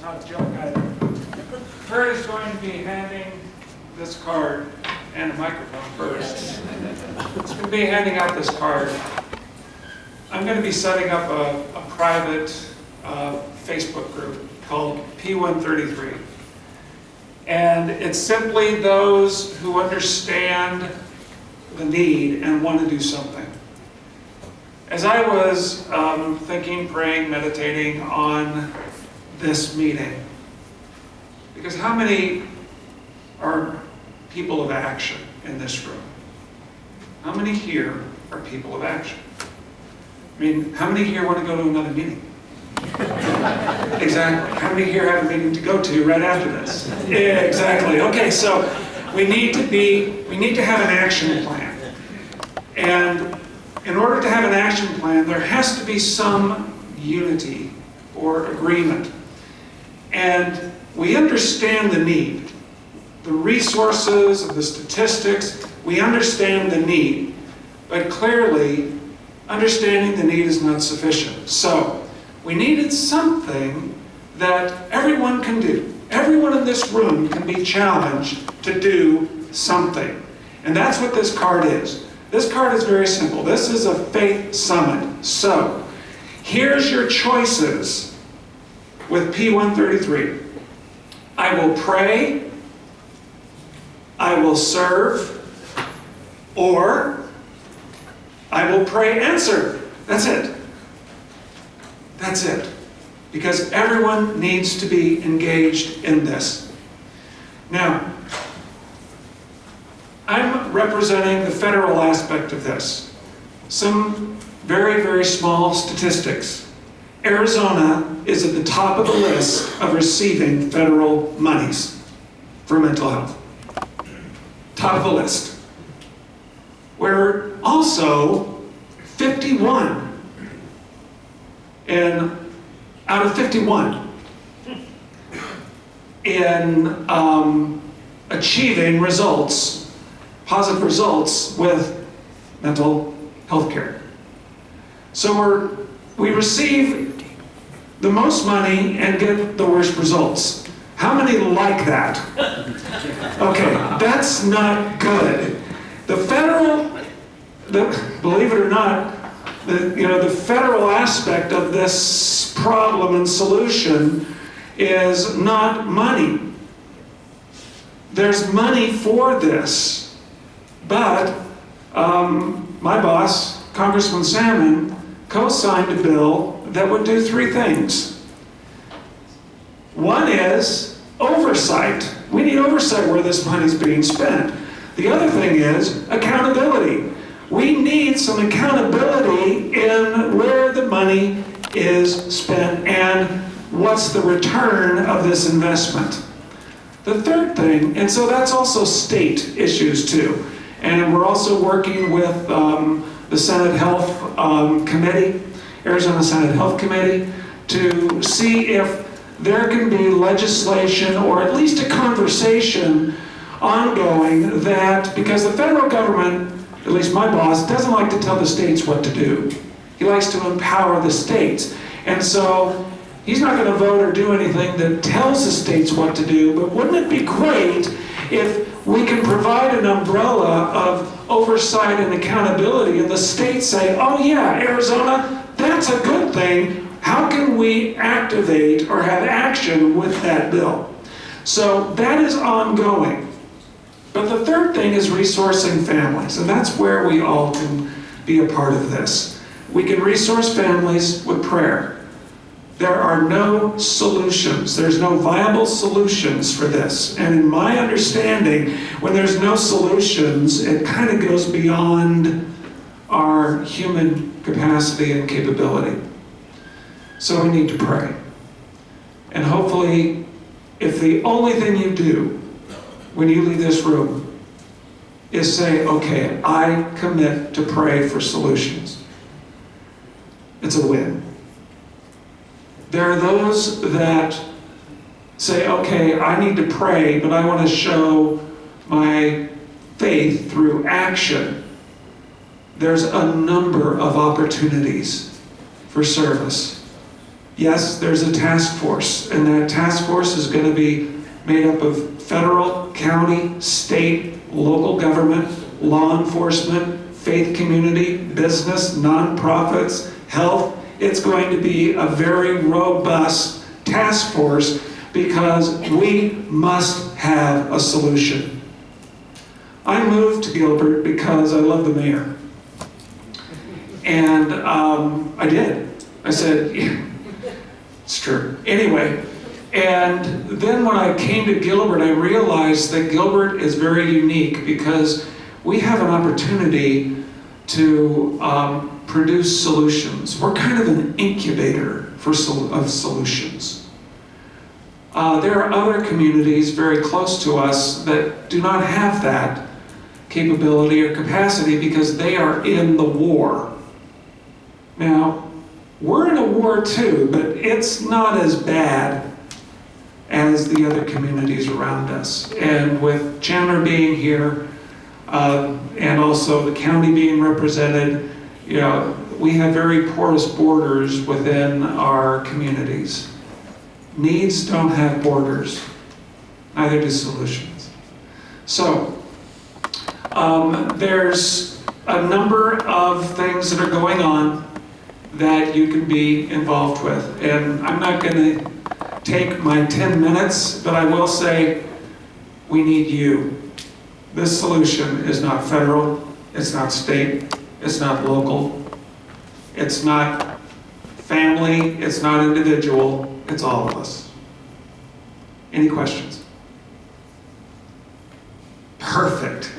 not a joke. Kurt is going to be handing this card and a microphone first. He's going to be handing out this card. I'm going to be setting up a private Facebook group called P133. And it's simply those who understand the need and want to do something. As I was thinking, praying, meditating on this meeting, because how many are people of action in this room? How many here are people of action? I mean, how many here want to go to another meeting? Exactly. How many here have a meeting to go to right after this? Yeah, exactly. Okay, so we need to have an action plan. And in order to have an action plan, there has to be some unity or agreement. And we understand the need. The resources, the statistics, we understand the need. But clearly, understanding the need is not sufficient. So, we needed something that everyone can do. Everyone in this room can be challenged to do something. And that's what this card is. This card is very simple. This is a faith summit. So, here's your choices with P133. I will pray, I will serve, or I will pray and serve. That's it. That's it. Because everyone needs to be engaged in this. Now, I'm representing the federal aspect of this. Some very, very small statistics. Arizona is at the top of the list of receiving federal monies for mental health. Top of the list. We're also 51 out of 51 in achieving results, positive results with mental health care. So we receive the most money and get the worst results. How many like that? Okay, that's not good. Believe it or not, the federal aspect of this problem and solution is not money. There's money for this, but my boss, Congressman Salmon, co-signed a bill that would do three things. One is oversight. We need oversight where this money is being spent. The other thing is accountability. We need some accountability in where the money is spent and what's the return of this investment. The third thing, and so that's also state issues too. And we're also working with the Senate Health Committee, Arizona Senate Health Committee, to see if there can be legislation or at least a conversation ongoing that, because the federal government, at least my boss, doesn't like to tell the states what to do. He likes to empower the states. And so he's not going to vote or do anything that tells the states what to do, but wouldn't it be great if we can provide an umbrella of oversight and accountability and the states say, oh yeah, Arizona, that's a good thing. How can we activate or have action with that bill? So that is ongoing. But the third thing is resourcing families, and that's where we all can be a part of this. We can resource families with prayer. There are no solutions. There's no viable solutions for this. And in my understanding, when there's no solutions, it kind of goes beyond our human capacity and capability. So we need to pray. And hopefully, if the only thing you do when you leave this room is say, okay, I commit to pray for solutions, it's a win. There are those that say, okay, I need to pray, but I want to show my faith through action. There's a number of opportunities for service. Yes, there's a task force, and that task force is going to be made up of federal, county, state, local government, law enforcement, faith community, business, nonprofits, health. It's going to be a very robust task force because we must have a solution. I moved to Gilbert because I love the mayor. And I did. I said, yeah, it's true. Anyway, and then when I came to Gilbert, I realized that Gilbert is very unique because we have an opportunity to produce solutions. We're kind of an incubator of solutions. There are other communities very close to us that do not have that capability or capacity because they are in the war. Now, we're in a war too, but it's not as bad as the other communities around us. And with Chandler being here, and also the county being represented, you know, we have very porous borders within our communities. Needs don't have borders, neither do solutions. So, there's a number of things that are going on that you can be involved with. And I'm not going to take my 10 minutes, but I will say we need you. This solution is not federal, it's not state, it's not local, it's not family, it's not individual, it's all of us. Any questions? Perfect.